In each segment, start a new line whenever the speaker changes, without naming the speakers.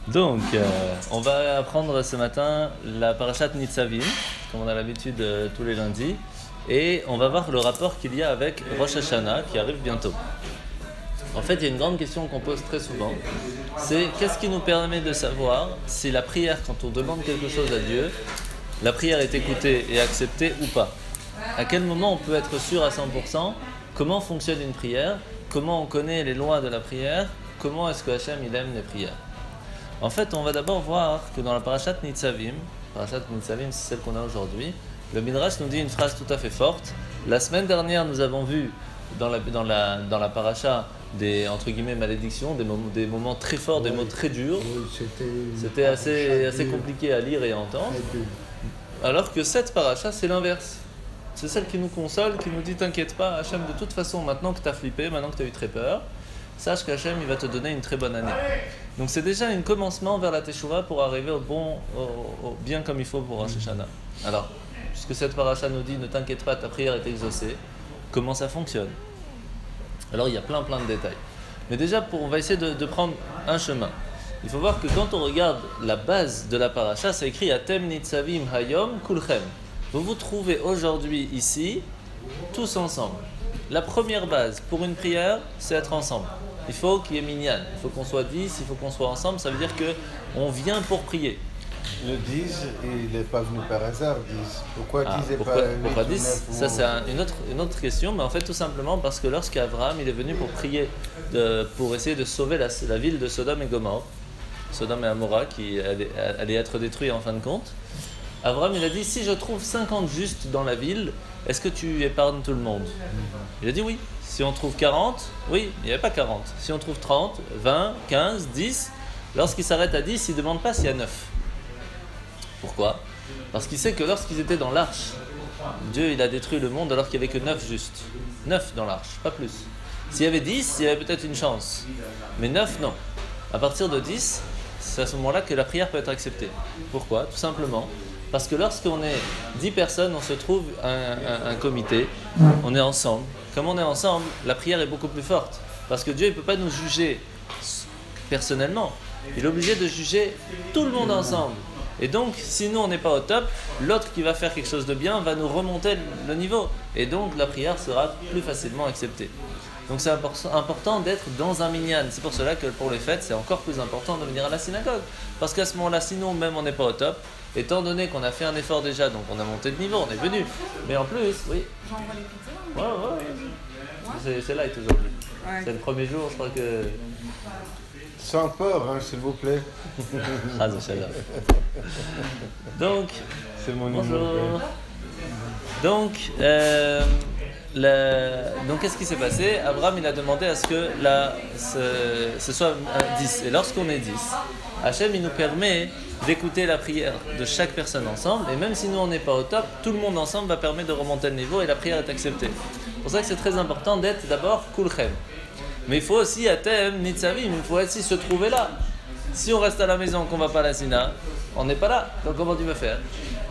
Donc, on va apprendre ce matin la parashat Nitzavim, comme on a l'habitude tous les lundis, et on va voir le rapport qu'il y a avec Rosh Hashanah qui arrive bientôt. En fait, il y a une grande question qu'on pose très souvent, c'est qu'est-ce qui nous permet de savoir si la prière, quand on demande quelque chose à Dieu, la prière est écoutée et acceptée ou pas? À quel moment on peut être sûr à 100%? Comment fonctionne une prière? Comment on connaît les lois de la prière? Comment est-ce que Hachem il aime les prières? En fait, on va d'abord voir que dans la parashat Nitzavim, c'est celle qu'on a aujourd'hui, le Midrash nous dit une phrase tout à fait forte. La semaine dernière, nous avons vu dans la paracha des, entre guillemets, malédictions, des moments très forts, des mots très durs. C'était assez compliqué à lire et à entendre. Alors que cette paracha, c'est l'inverse. C'est celle qui nous console, qui nous dit t'inquiète pas, Hachem, de toute façon, maintenant que tu as flippé, maintenant que tu as eu très peur, sache qu'Hachem il va te donner une très bonne année. Donc c'est déjà un commencement vers la Teshuvah pour arriver au bien comme il faut pour Rosh Hashanah. Alors, puisque cette paracha nous dit ne t'inquiète pas, ta prière est exaucée, comment ça fonctionne? Alors il y a plein de détails. Mais déjà, on va essayer de prendre un chemin. Il faut voir que quand on regarde la base de la paracha, c'est écrit Atem Nitzavim Hayom Kulchem. Vous vous trouvez aujourd'hui ici, tous ensemble. La première base pour une prière, c'est être ensemble. Il faut qu'il y ait minyan, il faut qu'on soit 10, il faut qu'on soit ensemble, ça veut dire qu'on vient pour prier.
Le 10, il n'est pas venu par hasard, 10. Pourquoi 10 et pas 8
pourquoi 10? Ça c'est une autre question, mais en fait tout simplement parce que lorsqu'Abraham il est venu pour prier, pour essayer de sauver la ville de Sodome et Gomorrhe, Sodome et Amora qui allait être détruit en fin de compte, Abraham il a dit si je trouve 50 justes dans la ville, est-ce que tu épargnes tout le monde? Il a dit oui. Si on trouve 40, oui, il n'y avait pas 40. Si on trouve 30, 20, 15, 10, lorsqu'il s'arrête à 10, il ne demande pas s'il y a 9. Pourquoi? Parce qu'il sait que lorsqu'ils étaient dans l'arche, Dieu il a détruit le monde alors qu'il n'y avait que 9 justes. 9 dans l'arche, pas plus. S'il y avait 10, il y avait peut-être une chance. Mais 9, non. À partir de 10, c'est à ce moment-là que la prière peut être acceptée. Pourquoi? Tout simplement parce que lorsqu'on est 10 personnes, on se trouve un comité, on est ensemble. Comme on est ensemble, la prière est beaucoup plus forte. Parce que Dieu ne peut pas nous juger personnellement. Il est obligé de juger tout le monde ensemble. Et donc, si nous on n'est pas au top, l'autre qui va faire quelque chose de bien va nous remonter le niveau. Et donc, la prière sera plus facilement acceptée. Donc, c'est important d'être dans un minyan. C'est pour cela que pour les fêtes, c'est encore plus important de venir à la synagogue. Parce qu'à ce moment-là, sinon même on n'est pas au top. Étant donné qu'on a fait un effort déjà, donc on a monté de niveau, on est venu. Mais en plus, oui.
J'envoie les pizzas.
Ouais. C'est light aujourd'hui.
Ouais.
C'est le premier jour, je crois que.
Sans peur, hein, s'il vous plaît.
Donc,
c'est mon
bonjour. Donc, qu'est-ce qui s'est passé? Abraham, il a demandé à ce que ce soit 10. Et lorsqu'on est 10, Hachem, il nous permet d'écouter la prière de chaque personne ensemble. Et même si nous, on n'est pas au top, tout le monde ensemble va permettre de remonter le niveau et la prière est acceptée. C'est pour ça que c'est très important d'être d'abord kulchem. Mais il faut aussi, Atem Nitzavim, il faut aussi se trouver là. Si on reste à la maison, qu'on ne va pas à la Sina, on n'est pas là. Donc comment tu vas faire?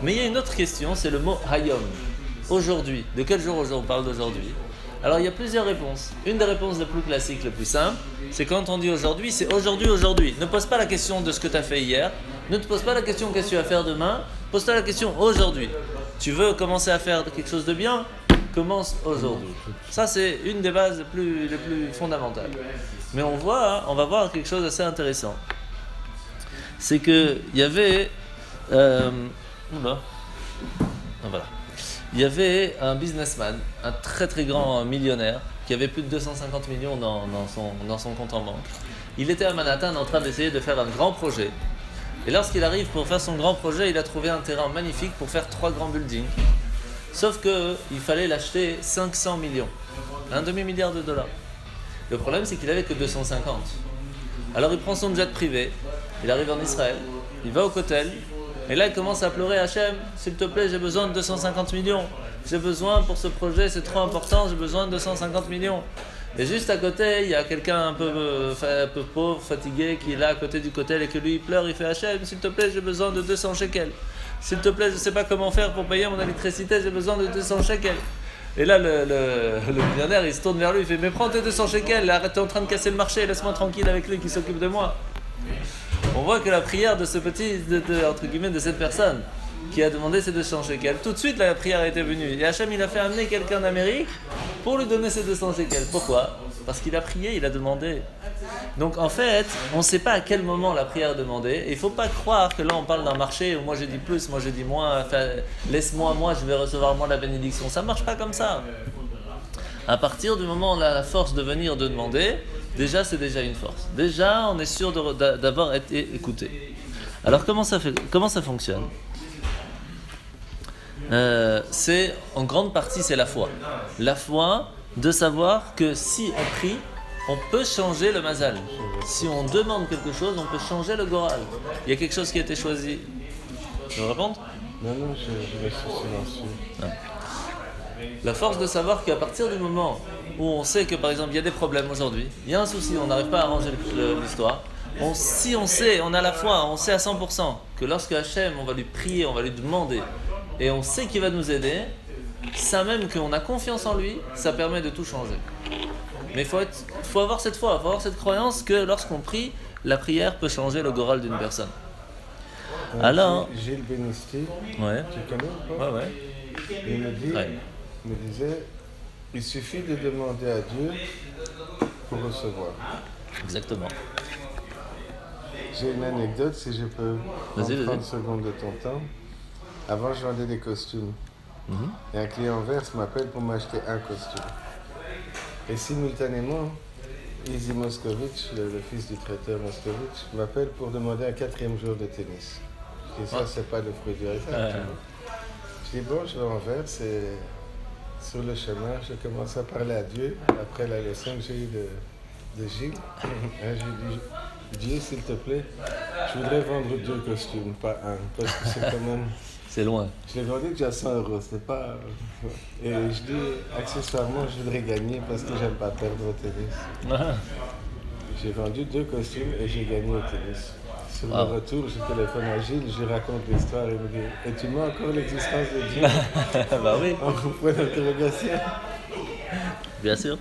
Mais il y a une autre question, c'est le mot Hayom. Aujourd'hui. De quel jour on parle d'aujourd'hui? Alors il y a plusieurs réponses. Une des réponses les plus classiques, les plus simples, c'est quand on dit aujourd'hui, c'est aujourd'hui. Ne pose pas la question de ce que tu as fait hier. Ne te pose pas la question qu'est-ce que tu vas faire demain. Pose-toi la question aujourd'hui. Tu veux commencer à faire quelque chose de bien? Commence aujourd'hui. Ça c'est une des bases les plus fondamentales. Mais on va voir quelque chose d'assez intéressant. C'est que il y avait il y avait un businessman, un très très grand millionnaire, qui avait plus de 250 millions dans son compte en banque. Il était à Manhattan en train d'essayer de faire un grand projet. Et lorsqu'il arrive pour faire son grand projet, il a trouvé un terrain magnifique pour faire 3 grands buildings. Sauf qu'il fallait l'acheter 500 millions, un demi-milliard de dollars. Le problème, c'est qu'il n'avait que 250. Alors il prend son jet privé, il arrive en Israël, il va au Kotel, et là il commence à pleurer Hachem, s'il te plaît, j'ai besoin de 250 millions. J'ai besoin pour ce projet, c'est trop important, j'ai besoin de 250 millions. Et juste à côté, il y a quelqu'un un peu pauvre, fatigué, qui est là à côté du Kotel et que lui il pleure, il fait Hachem, s'il te plaît, j'ai besoin de 200 shekels. S'il te plaît, je ne sais pas comment faire pour payer mon électricité, j'ai besoin de 200 shekels. Et là, le millionnaire, il se tourne vers lui, il fait « Mais prends tes 200 shekels, arrête, t'es en train de casser le marché, laisse-moi tranquille avec lui qui s'occupe de moi. » on voit que la prière de ce petit, entre guillemets, de cette personne qui a demandé ces 200 shekels, tout de suite la prière était venue. Et Hachem, il a fait amener quelqu'un d'Amérique pour lui donner ces 200 shekels. Pourquoi? Parce qu'il a prié, il a demandé. Donc en fait, on ne sait pas à quel moment la prière est demandée. Et il ne faut pas croire que là on parle d'un marché où moi je dis plus, moi je dis moins, enfin, laisse-moi, moi je vais recevoir moi la bénédiction. Ça ne marche pas comme ça. À partir du moment où on a la force de venir de demander, déjà c'est déjà une force. Déjà on est sûr d'avoir été écouté. Alors comment ça fonctionne? C'est en grande partie c'est la foi. La foi de savoir que si on prie, on peut changer le mazal. Si on demande quelque chose, on peut changer le goral. Il y a quelque chose qui a été choisi. Tu veux répondre?
Non, je reste silencieux.
Non. La force de savoir qu'à partir du moment où on sait que par exemple il y a des problèmes aujourd'hui, il y a un souci, on n'arrive pas à arranger l'histoire, si on sait, on a la foi, on sait à 100% que lorsque Hachem, on va lui prier, on va lui demander, et on sait qu'il va nous aider, ça même qu'on a confiance en lui, ça permet de tout changer. Mais il faut avoir cette foi, il faut avoir cette croyance que lorsqu'on prie, la prière peut changer le goral d'une personne. Alors,
Gilles Benisti,
ouais.
Tu connais ou pas?
Ouais.
Il me disait, il suffit de demander à Dieu pour recevoir.
Exactement.
J'ai une anecdote, si je peux prendre 30 secondes de ton temps. Avant, je vendais des costumes. Et un client verse m'appelle pour m'acheter un costume. Et simultanément, Izzy Moscovitch, le fils du traiteur Moscovitch, m'appelle pour demander un 4e jour de tennis. Je dis, ça, c'est pas le fruit du hasard. Je dis, bon, je vais en Anvers, c'est sur le chemin, je commence à parler à Dieu, après la leçon que j'ai eue de Gilles. Je lui dis, Dieu, s'il te plaît, je voudrais vendre 2 costumes, pas un, parce que c'est quand même...
C'est loin.
Je l'ai vendu déjà 100 €, c'est pas... Et je dis, accessoirement, je voudrais gagner parce que j'aime pas perdre au tennis. J'ai vendu 2 costumes et j'ai gagné au tennis. Sur le retour, je téléphone à Gilles, je raconte l'histoire et il me dit, et tu mets encore l'existence de Dieu?
Bah oui.
En point d'interrogation.
Bien sûr.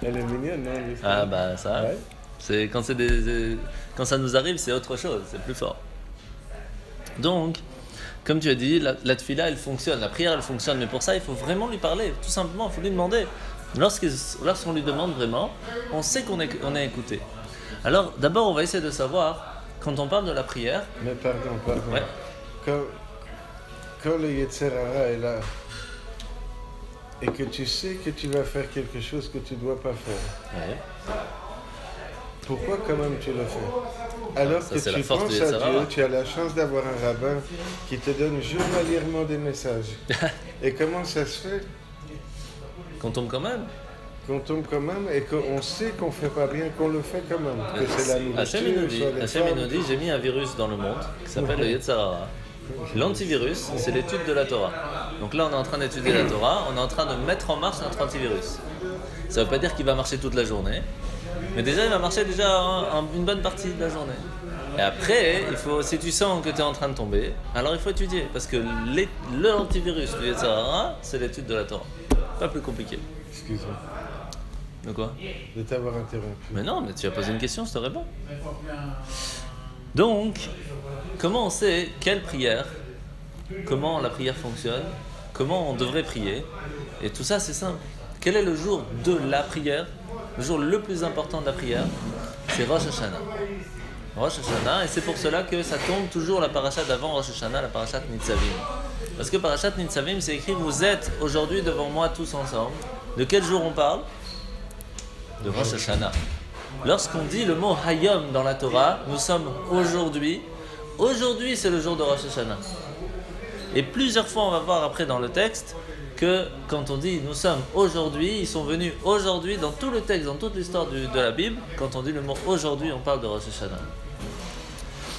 Elle est mignonne, non, l'histoire?
Ah bah ça, ouais. C'est quand ça nous arrive, c'est autre chose, c'est plus fort. Donc, comme tu as dit, la tefila, elle fonctionne, la prière, elle fonctionne, mais pour ça, il faut vraiment lui parler, tout simplement, il faut lui demander. Lorsqu'on lui demande vraiment, on sait qu'on est écouté. Alors, d'abord, on va essayer de savoir, quand on parle de la prière...
Mais pardon.
Ouais.
Quand le Yetzer Hara est là, et que tu sais que tu vas faire quelque chose que tu ne dois pas faire,
ouais.
Pourquoi quand même tu le fais? Alors
ça,
que tu penses à Dieu, tu as la chance d'avoir un rabbin qui te donne journalièrement des messages. Et comment ça se fait?
Qu'on tombe quand même.
Qu'on tombe quand même et qu'on sait qu'on ne fait pas bien, qu'on le fait quand même. Que c'est la nourriture,
Hachem nous dit, j'ai mis un virus dans le monde qui s'appelle le Yetzer Hara. L'antivirus, c'est l'étude de la Torah. Donc là, on est en train d'étudier la Torah, on est en train de mettre en marche notre antivirus. Ça ne veut pas dire qu'il va marcher toute la journée, mais déjà, il va marcher une bonne partie de la journée. Et après, si tu sens que tu es en train de tomber, alors il faut étudier. Parce que l'antivirus du Yetzer Hara, c'est l'étude de la Torah. Pas plus compliqué.
Excuse-moi.
De quoi?
De t'avoir interrompu.
Mais non, mais tu as posé une question, je te réponds. Donc, comment on sait quelle prière, comment la prière fonctionne, comment on devrait prier? Et tout ça, c'est simple. Quel est le jour de la prière? Le jour le plus important de la prière, c'est Rosh Hashanah. Rosh Hashanah, et c'est pour cela que ça tombe toujours la paracha d'avant Rosh Hashanah, la paracha Nitzavim. Parce que paracha Nitzavim, c'est écrit, vous êtes aujourd'hui devant moi tous ensemble. De quel jour on parle? De Rosh Hashanah. Lorsqu'on dit le mot Hayom dans la Torah, nous sommes aujourd'hui. Aujourd'hui, c'est le jour de Rosh Hashanah. Et plusieurs fois, on va voir après dans le texte que quand on dit nous sommes aujourd'hui, ils sont venus aujourd'hui dans tout le texte, dans toute l'histoire de la Bible. Quand on dit le mot aujourd'hui, on parle de Rosh Hashanah.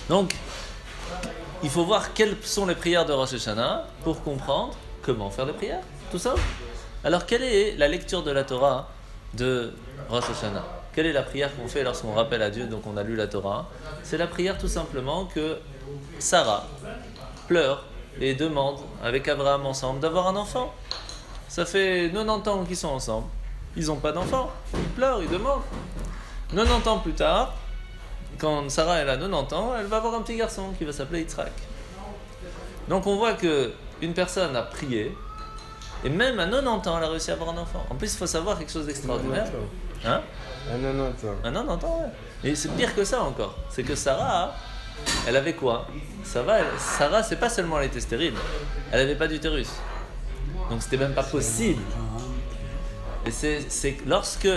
Donc, il faut voir quelles sont les prières de Rosh Hashanah pour comprendre comment faire les prières. Tout ça. Alors, quelle est la lecture de la Torah de Rosh Hashanah? Quelle est la prière qu'on fait lorsqu'on rappelle à Dieu, donc on a lu la Torah? C'est la prière tout simplement que Sarah pleure et demande avec Abraham ensemble d'avoir un enfant. Ça fait 90 ans qu'ils sont ensemble. Ils n'ont pas d'enfant. Ils pleurent, ils demandent. 90 ans plus tard, quand Sarah elle a 90 ans, elle va avoir un petit garçon qui va s'appeler Yitzhak. Donc on voit qu'une personne a prié, et même à 90 ans, elle a réussi à avoir un enfant. En plus, il faut savoir quelque chose d'extraordinaire. Hein?
À 90 ans.
À 90 ans, ouais. Et c'est pire que ça encore. C'est que Sarah, elle avait quoi? Sarah, c'est pas seulement elle était stérile, elle avait pas d'utérus. Donc c'était même pas possible. Et c'est lorsque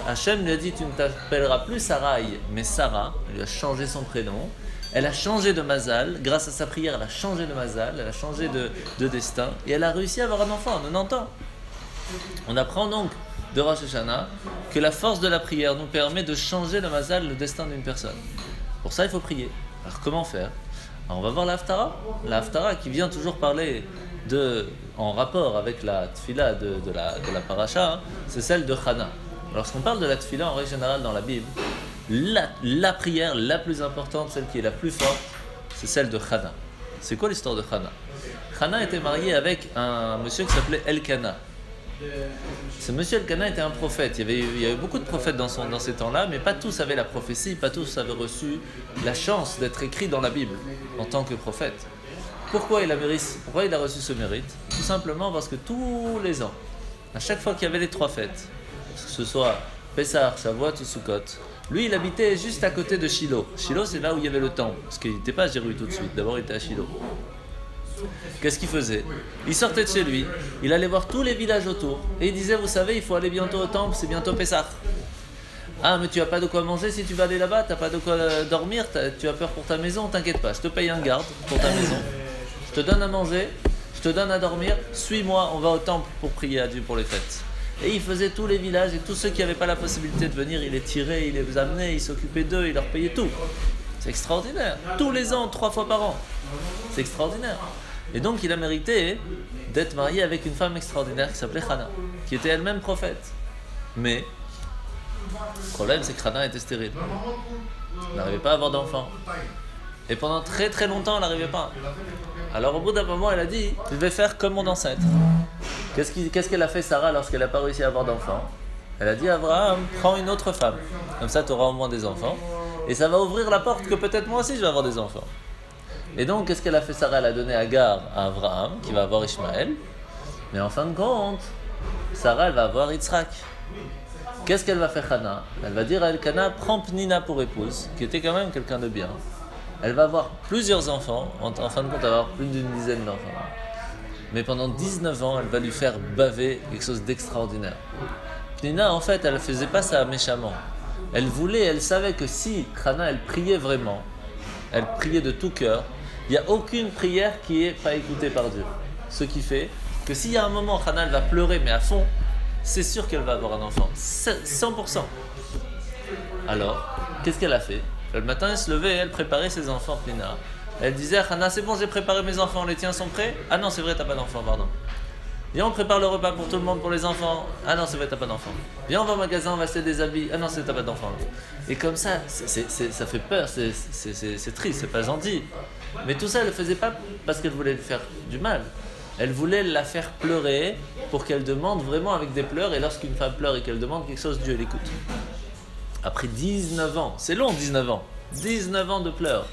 Hachem lui a dit tu ne t'appelleras plus Sarai, mais Sarah, elle lui a changé son prénom, elle a changé de mazal, grâce à sa prière elle a changé de mazal, elle a changé de destin, et elle a réussi à avoir un enfant à 90 ans. On apprend donc de Rosh Hashanah que la force de la prière nous permet de changer le mazal, le destin d'une personne. Pour ça il faut prier. Alors comment faire? Alors, on va voir la Haftara qui vient toujours parler en rapport avec la tfila de la paracha, c'est celle de Hana. Lorsqu'on parle de la tfila en règle générale dans la Bible, la prière la plus importante, celle qui est la plus forte, c'est celle de Hana. C'est quoi l'histoire de Hana? Hana était mariée avec un monsieur qui s'appelait Elkana. Ce monsieur Elkana était un prophète. Il y avait beaucoup de prophètes dans ces temps-là, mais pas tous avaient la prophétie, pas tous avaient reçu la chance d'être écrits dans la Bible en tant que prophète. Pourquoi il a reçu ce mérite? Tout simplement parce que tous les ans, à chaque fois qu'il y avait les 3 fêtes, que ce soit Pessah, Shavuot ou Sukkot, lui il habitait juste à côté de Shiloh. Shiloh c'est là où il y avait le temple, parce qu'il n'était pas à Jérusalem tout de suite, d'abord il était à Shiloh. Qu'est-ce qu'il faisait? Il sortait de chez lui, il allait voir tous les villages autour, et il disait, vous savez, il faut aller bientôt au temple, c'est bientôt Pessah. Ah, mais tu n'as pas de quoi manger si tu vas aller là-bas, tu n'as pas de quoi dormir, tu as peur pour ta maison, t'inquiète pas, je te paye un garde pour ta maison, je te donne à manger, je te donne à dormir, suis-moi, on va au temple pour prier à Dieu pour les fêtes. Et il faisait tous les villages, et tous ceux qui n'avaient pas la possibilité de venir, il les tirait, il les amenait, il s'occupait d'eux, il leur payait tout. C'est extraordinaire, tous les ans, 3 fois par an, c'est extraordinaire. Et donc il a mérité d'être marié avec une femme extraordinaire qui s'appelait Hana, qui était elle-même prophète. Mais le problème c'est que Hana était stérile. Elle n'arrivait pas à avoir d'enfant. Et pendant très très longtemps elle n'arrivait pas. Alors au bout d'un moment elle a dit, je vais faire comme mon ancêtre. Qu'est-ce qu'elle a fait Sarah lorsqu'elle n'a pas réussi à avoir d'enfant? Elle a dit à Abraham, prends une autre femme. Comme ça tu auras au moins des enfants. Et ça va ouvrir la porte que peut-être moi aussi je vais avoir des enfants. Et donc, qu'est-ce qu'elle a fait Sarah? Elle a donné Agar à Abraham, qui va avoir Ishmaël. Mais en fin de compte, Sarah, elle va avoir Yitzhak. Qu'est-ce qu'elle va faire Hana? Elle va dire à Elkana, prends Pnina pour épouse, qui était quand même quelqu'un de bien. Elle va avoir plusieurs enfants. En fin de compte, elle va avoir plus d'une dizaine d'enfants. Mais pendant 19 ans, elle va lui faire baver quelque chose d'extraordinaire. Pnina, en fait, elle ne faisait pas ça méchamment. Elle savait que si Hana, elle priait vraiment, elle priait de tout cœur, il n'y a aucune prière qui n'est pas écoutée par Dieu. Ce qui fait que s'il y a un moment où Hana elle va pleurer, mais à fond, c'est sûr qu'elle va avoir un enfant. 100%. Alors, qu'est-ce qu'elle a fait? Le matin, elle se levait et elle préparait ses enfants, Pnina. Elle disait à Hana, c'est bon, j'ai préparé mes enfants, les tiens sont prêts? Ah non, c'est vrai, t'as pas d'enfants, pardon. Viens, on prépare le repas pour tout le monde, pour les enfants. Ah non, c'est vrai, t'as pas d'enfants. Viens, on va au magasin, on va acheter des habits. Ah non, t'as pas d'enfants. Et comme ça, ça fait peur, c'est triste, c'est pas gentil. Mais tout ça, elle le faisait pas parce qu'elle voulait lui faire du mal. Elle voulait la faire pleurer pour qu'elle demande vraiment avec des pleurs. Et lorsqu'une femme pleure et qu'elle demande quelque chose, Dieu l'écoute. Après 19 ans, c'est long 19 ans. 19 ans de pleurs.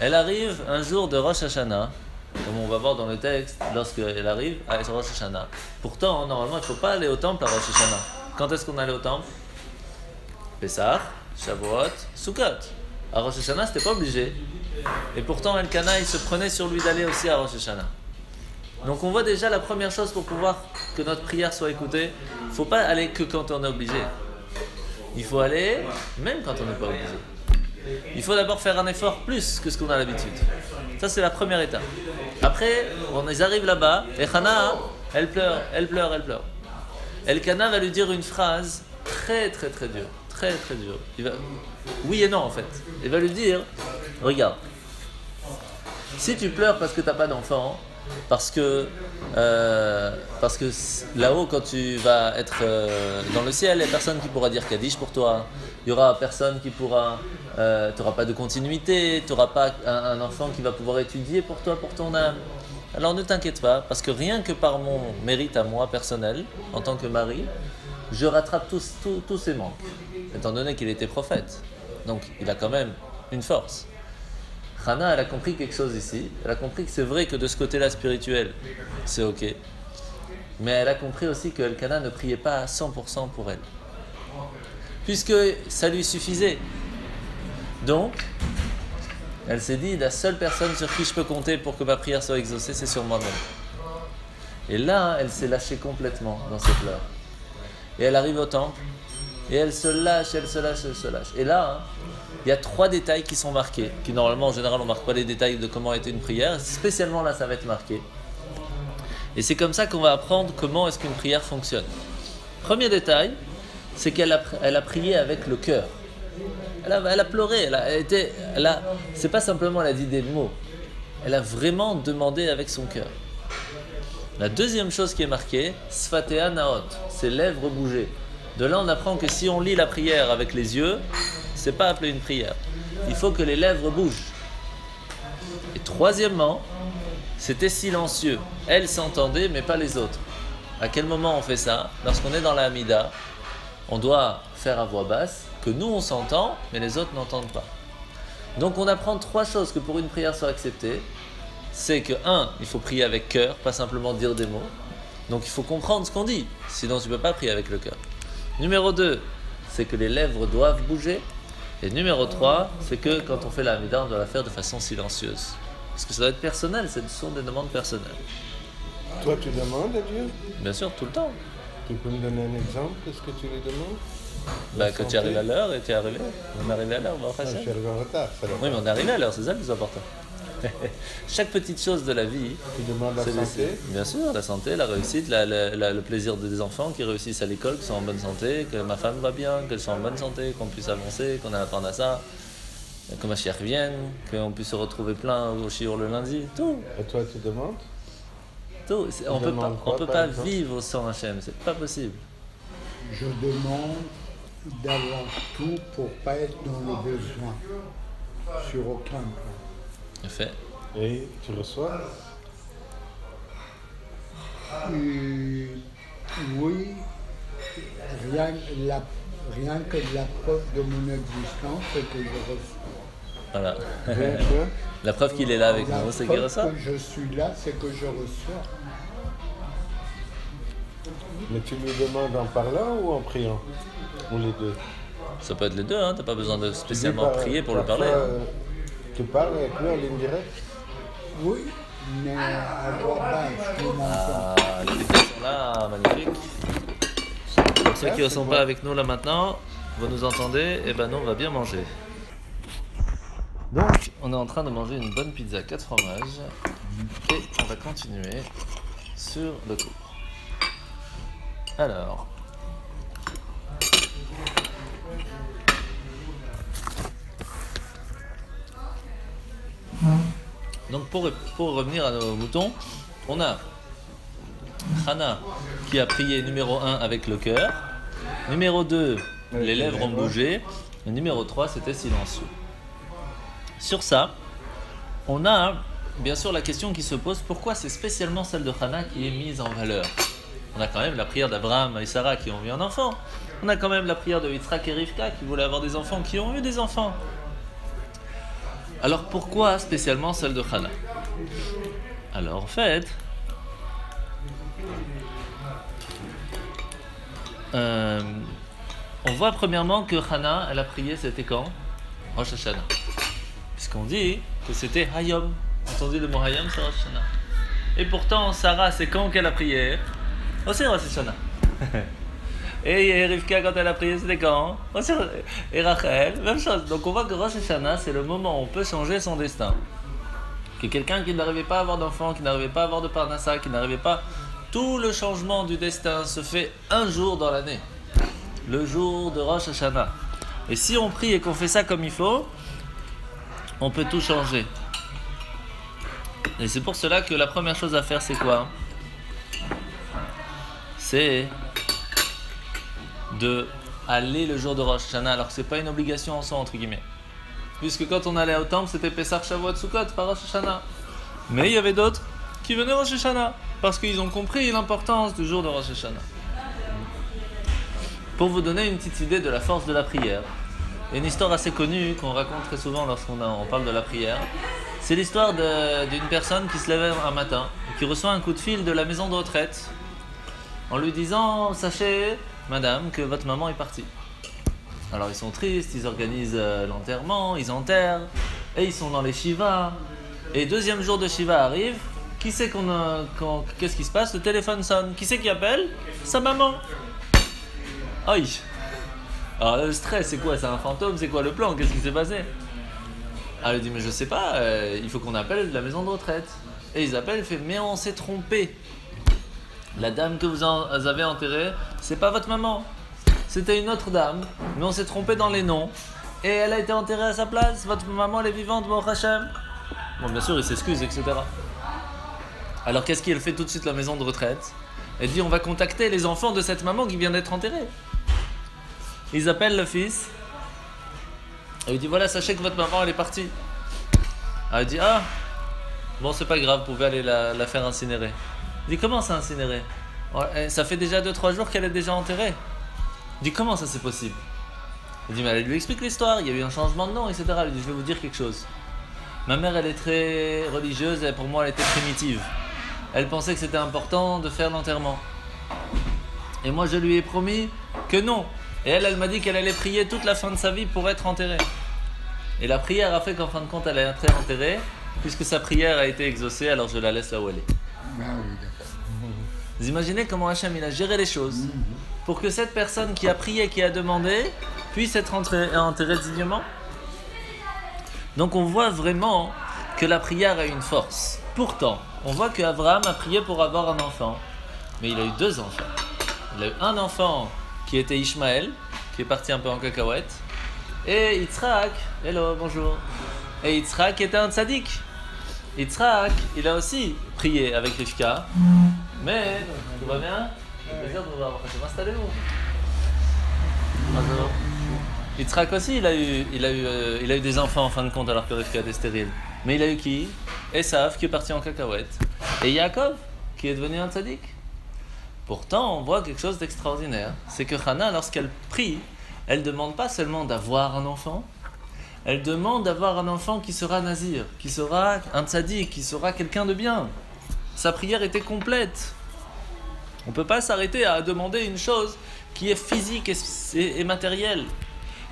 Elle arrive un jour de Rosh Hashanah, comme on va voir dans le texte, lorsqu'elle arrive à Rosh Hashanah. Pourtant, normalement, il ne faut pas aller au temple à Rosh Hashanah. Quand est-ce qu'on allait au temple? Pessah, Shavuot, Sukkot. À Rosh Hashanah, c'était pas obligé. Et pourtant, Elkana, il se prenait sur lui d'aller aussi à Rosh Hashanah. Donc on voit déjà la première chose pour pouvoir que notre prière soit écoutée, il ne faut pas aller que quand on est obligé. Il faut aller même quand on n'est pas obligé. Il faut d'abord faire un effort plus que ce qu'on a l'habitude. Ça, c'est la première étape. Après, on arrive là-bas, et Hana, elle pleure. Elkana va lui dire une phrase très très très dure. Très très dure. Oui et non en fait. Il va lui dire, regarde, si tu pleures parce que tu n'as pas d'enfant, parce que là-haut, quand tu vas être dans le ciel, il n'y a personne qui pourra dire Kaddish pour toi. Il n'y aura personne qui pourra... tu n'auras pas de continuité, tu n'auras pas un enfant qui va pouvoir étudier pour toi, pour ton âme. Alors ne t'inquiète pas, parce que rien que par mon mérite à moi personnel, en tant que mari, je rattrape tous ces manques, étant donné qu'il était prophète. Donc il a quand même une force. Hana, elle a compris quelque chose ici. Elle a compris que c'est vrai que de ce côté-là spirituel, c'est ok. Mais elle a compris aussi que Elkana ne priait pas à 100% pour elle. Puisque ça lui suffisait. Donc, elle s'est dit, la seule personne sur qui je peux compter pour que ma prière soit exaucée, c'est sur moi-même. Et là, elle s'est lâchée complètement dans ses pleurs. Et elle arrive au temple, et elle se lâche, elle se lâche, elle se lâche. Et là, il y a 3 détails qui sont marqués, qui normalement, en général, on ne marque pas les détails de comment était une prière. Spécialement là, ça va être marqué. Et c'est comme ça qu'on va apprendre comment est-ce qu'une prière fonctionne. Premier détail, c'est qu'elle a prié avec le cœur. Elle a pleuré, c'est pas simplement elle a dit des mots, elle a vraiment demandé avec son cœur. La deuxième chose qui est marquée, Sfatea Naot, ses lèvres bougeaient. De là on apprend que si on lit la prière avec les yeux, c'est pas appelé une prière. Il faut que les lèvres bougent. Et troisièmement, c'était silencieux. Elle s'entendait mais pas les autres. À quel moment on fait ça? Lorsqu'on est dans la Hamida, on doit faire à voix basse, que nous on s'entend, mais les autres n'entendent pas. Donc on apprend 3 choses que pour une prière soit acceptée. C'est que 1, il faut prier avec cœur, pas simplement dire des mots. Donc il faut comprendre ce qu'on dit, sinon tu ne peux pas prier avec le cœur. Numéro 2, c'est que les lèvres doivent bouger. Et numéro 3, c'est que quand on fait la Hamida, on doit la faire de façon silencieuse. Parce que ça doit être personnel, ce sont des demandes personnelles.
Toi tu demandes à Dieu?
Bien sûr, tout le temps.
Tu peux me donner un exemple de ce que tu lui demandes?
Que tu arrives à l'heure et tu es arrivé. On est arrivé à l'heure, on va faire ça.
Je suis arrivé en retard.
Oui, mais on est arrivé à l'heure, c'est ça le plus important. Chaque petite chose de la vie.
Tu demandes la santé?
Bien sûr, la santé, la réussite, le plaisir des enfants qui réussissent à l'école, qui sont en bonne santé, que ma femme va bien, qu'elle soit en bonne santé, qu'on puisse avancer, qu'on ait à apprendre à ça, que ma chère revienne, qu'on puisse se retrouver plein au shiur le lundi, tout.
Et toi, tu demandes?
Tout. On peut pas vivre sans Hachem, c'est pas possible.
Je demande d'avoir tout pour pas être dans le besoin, sur aucun point.
Fait.
Et tu reçois?
Oui, rien que la preuve de mon existence, c'est que je reçois.
Voilà. La preuve qu'il est là avec nous, c'est qu'il reçoit.
La preuve que je suis là, c'est que je reçois.
Mais tu lui demandes en parlant ou en priant? Ou les deux?
Ça peut être les deux, hein. T'as pas besoin de spécialement prier pour lui parler.
Tu parles avec lui en ligne directe?
Oui, mais à voix basse, je m'entends.
Les vidéos sont là, magnifique. Pour ceux qui ne sont pas avec nous là maintenant, vous nous entendez, et ben nous on va bien manger. Donc, on est en train de manger une bonne pizza 4 fromages, et on va continuer sur le cours. Alors, donc pour revenir à nos moutons, on a Hana qui a prié numéro 1 avec le cœur, numéro 2, les lèvres ont bougé, et numéro 3, c'était silencieux. Sur ça, on a bien sûr la question qui se pose, pourquoi c'est spécialement celle de Hana qui est mise en valeur? On a quand même la prière d'Abraham et Sarah qui ont eu un enfant. On a quand même la prière de Yitzhak et Rivka qui voulaient avoir des enfants, qui ont eu des enfants. Alors pourquoi spécialement celle de Hana? Alors en fait, on voit premièrement que Hana, elle a prié, c'était quand? Rosh Hashanah. Puisqu'on dit que c'était Hayom. Entendu le mot Hayom, c'est Rosh Hashanah. Et pourtant, Sarah, c'est quand qu'elle a prié? Aussi Rosh Hashanah. Et Rivka, quand elle a prié, c'était quand? Et Rachel, même chose. Donc on voit que Rosh Hashanah, c'est le moment où on peut changer son destin. Que quelqu'un qui n'arrivait pas à avoir d'enfant, qui n'arrivait pas à avoir de parnassa, qui n'arrivait pas... Tout le changement du destin se fait un jour dans l'année. Le jour de Rosh Hashanah. Et si on prie et qu'on fait ça comme il faut, on peut tout changer. Et c'est pour cela que la première chose à faire, c'est quoi? C'est de aller le jour de Rosh Hashanah, alors que c'est pas une obligation en soi, entre guillemets. Puisque quand on allait au temple, c'était Pessah, Shavuot, Sukkot, pas Rosh Hashanah. Mais il y avait d'autres qui venaient Rosh Hashanah, parce qu'ils ont compris l'importance du jour de Rosh Hashanah. Pour vous donner une petite idée de la force de la prière, Il y a une histoire assez connue qu'on raconte très souvent lorsqu'on parle de la prière. C'est l'histoire d'une personne qui se lève un matin et qui reçoit un coup de fil de la maison de retraite en lui disant « Sachez, madame, que votre maman est partie ». Alors ils sont tristes, ils organisent l'enterrement, ils enterrent, et ils sont dans les Shivas. Et deuxième jour de Shiva arrive, qui sait qu'est-ce qui se passe? Le téléphone sonne. Qui c'est qui appelle? Sa maman. Aïe. Alors le stress, c'est quoi? C'est un fantôme? C'est quoi le plan? Qu'est-ce qui s'est passé? Alors elle dit, mais je sais pas, il faut qu'on appelle la maison de retraite. Et ils appellent, ils font, mais on s'est trompé. La dame que vous avez enterrée, c'est pas votre maman. C'était une autre dame, mais on s'est trompé dans les noms. Et elle a été enterrée à sa place. Votre maman, elle est vivante, Baruch Hashem. Bon, bien sûr, il s'excuse, etc. Alors qu'est-ce qu'elle fait tout de suite, la maison de retraite? Elle dit, on va contacter les enfants de cette maman qui vient d'être enterrée. Ils appellent le fils. Et il dit, voilà, sachez que votre maman, elle est partie. Alors il dit, ah, bon, c'est pas grave, vous pouvez aller la faire incinérer. Il dit, comment ça incinérer? Ça fait déjà 2-3 jours qu'elle est déjà enterrée. Il dit, comment ça c'est possible? Il dit, mais elle lui explique l'histoire, il y a eu un changement de nom, etc. Il dit, je vais vous dire quelque chose. Ma mère, elle est très religieuse et pour moi, elle était primitive. Elle pensait que c'était important de faire l'enterrement. Et moi, je lui ai promis que non. Et elle m'a dit qu'elle allait prier toute la fin de sa vie pour être enterrée. Et la prière a fait qu'en fin de compte, elle a été enterrée. Puisque sa prière a été exaucée, alors je la laisse là où elle est.
Ah oui, d'accord.
Vous imaginez comment Hachem il a géré les choses pour que cette personne qui a prié, qui a demandé, puisse être enterrée dignement. Donc on voit vraiment que la prière a une force. Pourtant, on voit qu'Abraham a prié pour avoir un enfant, mais il a eu 2 enfants. Il a eu un enfant qui était Ishmaël, qui est parti un peu en cacahuète, et Yitzhak, hello, bonjour, et Yitzhak était un tzaddik. Yitzhak, il a aussi prié avec Rivka, mais tout va bien? C'est un plaisir de vous voir. Installez-vous. Bonjour. Yitzhak aussi, il a eu des enfants en fin de compte alors que Rivka était stérile. Mais il a eu qui? Esav qui est parti en cacahuète. Et Yaakov qui est devenu un tzaddik. Pourtant, on voit quelque chose d'extraordinaire. C'est que Hana, lorsqu'elle prie, elle ne demande pas seulement d'avoir un enfant, elle demande d'avoir un enfant qui sera nazir, qui sera un tzaddik, qui sera quelqu'un de bien. Sa prière était complète. On ne peut pas s'arrêter à demander une chose qui est physique et matérielle.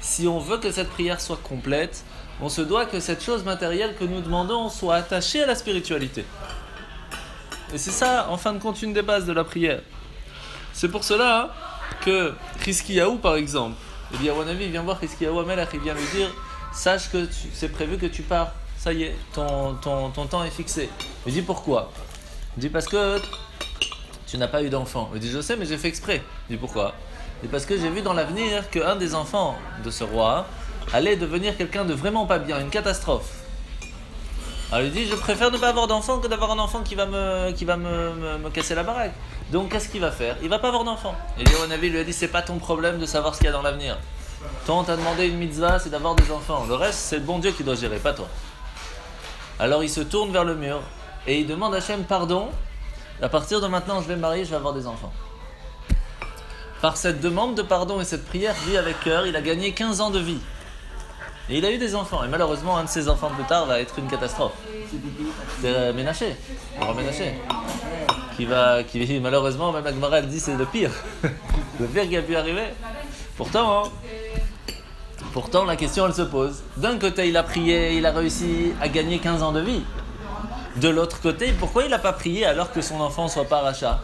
Si on veut que cette prière soit complète, on se doit que cette chose matérielle que nous demandons soit attachée à la spiritualité. Et c'est ça, en fin de compte, une des bases de la prière. C'est pour cela que Hiskiyahu, par exemple, eh bien, Wanavi vient voir Hiskiyahu Amelach, il vient lui dire, sache que c'est prévu que tu pars, ça y est, ton temps est fixé. Il dit pourquoi? Il dit parce que tu n'as pas eu d'enfant. Il dit je sais, mais j'ai fait exprès. Il dit pourquoi? Il dit parce que j'ai vu dans l'avenir qu'un des enfants de ce roi allait devenir quelqu'un de vraiment pas bien, une catastrophe. Alors il dit je préfère ne pas avoir d'enfant que d'avoir un enfant qui va me casser la baraque. Donc qu'est-ce qu'il va faire? Il va pas avoir d'enfant. Et Yohanavi lui a dit c'est pas ton problème de savoir ce qu'il y a dans l'avenir. Toi on t'a demandé une mitzvah, c'est d'avoir des enfants. Le reste c'est le bon Dieu qui doit gérer, pas toi. Alors il se tourne vers le mur et il demande à Hachem pardon. À partir de maintenant je vais me marier, je vais avoir des enfants. Par cette demande de pardon et cette prière vue avec cœur, il a gagné 15 ans de vie. Et il a eu des enfants. Et malheureusement, un de ses enfants plus tard va être une catastrophe. C'est Ménaché, le roi Ménaché. Qui malheureusement, même Agmara elle dit c'est le pire. Le pire qui a pu arriver. Pourtant, la question elle se pose. D'un côté, il a prié, il a réussi à gagner 15 ans de vie. De l'autre côté, pourquoi il n'a pas prié alors que son enfant ne soit pas rachat?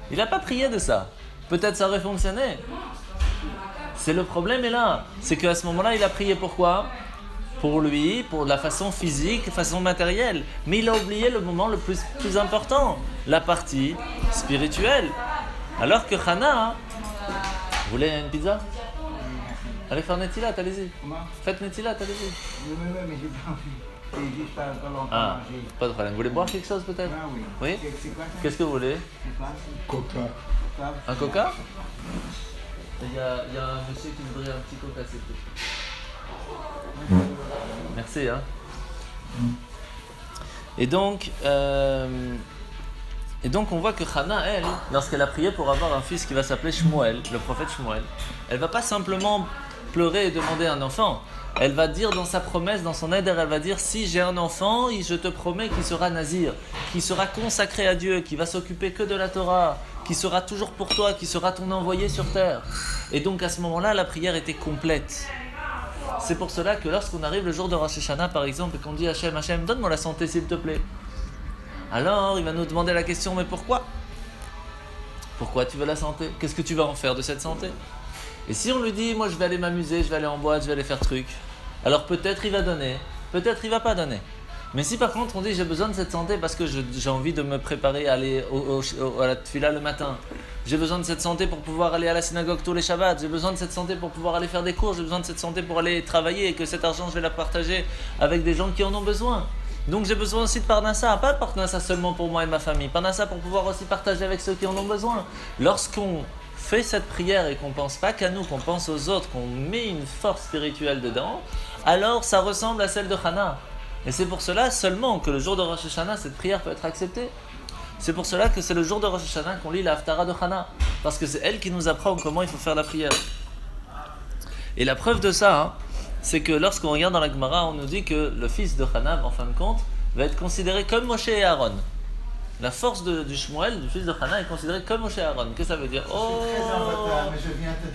Il n'a pas prié de ça. Peut-être ça aurait fonctionné. C'est le problème est là. C'est qu'à ce moment-là, il a prié pourquoi? Pour lui, pour la façon physique, façon matérielle. Mais il a oublié le moment le plus important, la partie spirituelle. Alors que Hana, vous voulez une pizza? Allez faire Netilat, allez-y. Faites Netilat, allez-y.
Mais j'ai pas envie. C'est juste pas longtemps
Ah,
manger.
pas de problème. Vous voulez boire quelque chose peut-être?
Ah oui.
Oui?
C'est quoi ça?
Qu'est-ce que vous voulez?
C'est quoi ça?
Coca.
Quoi?
Un coca? Il y a un monsieur qui voudrait un petit coca, s'il te plaît. Merci, hein. Et donc on voit que Hana, elle, lorsqu'elle a prié pour avoir un fils qui va s'appeler Shmuel, le prophète Shmuel, elle va pas simplement pleurer et demander un enfant. Elle va dire dans sa promesse, dans son éder, elle va dire si j'ai un enfant, je te promets qu'il sera nazir, qu'il sera consacré à Dieu, qu'il va s'occuper que de la Torah, qu'il sera toujours pour toi, qu'il sera ton envoyé sur terre. Et donc à ce moment-là, la prière était complète. C'est pour cela que lorsqu'on arrive le jour de Rosh Hashanah, par exemple, et qu'on dit Hachem, Hachem, donne-moi la santé s'il te plaît. Alors il va nous demander la question, mais pourquoi ? Pourquoi tu veux la santé ? Qu'est-ce que tu vas en faire de cette santé ? Et si on lui dit, moi je vais aller m'amuser, je vais aller en boîte, je vais aller faire truc, alors peut-être il va donner, peut-être il va pas donner. Mais si par contre on dit j'ai besoin de cette santé parce que j'ai envie de me préparer à aller à la tefila le matin, j'ai besoin de cette santé pour pouvoir aller à la synagogue tous les Shabbats, j'ai besoin de cette santé pour pouvoir aller faire des cours, j'ai besoin de cette santé pour aller travailler et que cet argent je vais la partager avec des gens qui en ont besoin. Donc j'ai besoin aussi de Parnassa, pas de Parnassa seulement pour moi et ma famille, Parnassa pour pouvoir aussi partager avec ceux qui en ont besoin. Lorsqu'on fait cette prière et qu'on ne pense pas qu'à nous, qu'on pense aux autres, qu'on met une force spirituelle dedans, alors ça ressemble à celle de Hana. Et c'est pour cela seulement que le jour de Rosh Hashanah, cette prière peut être acceptée. C'est pour cela que c'est le jour de Rosh Hashanah qu'on lit la Haftara de Hana, parce que c'est elle qui nous apprend comment il faut faire la prière. Et la preuve de ça, c'est que lorsqu'on regarde dans la Gemara, on nous dit que le fils de Hana, en fin de compte, va être considéré comme Moshe et Aaron. La force du Shmuel, du fils de Hana, est considérée comme Moshe et Aaron. Qu'est-ce que ça veut dire ? Oh,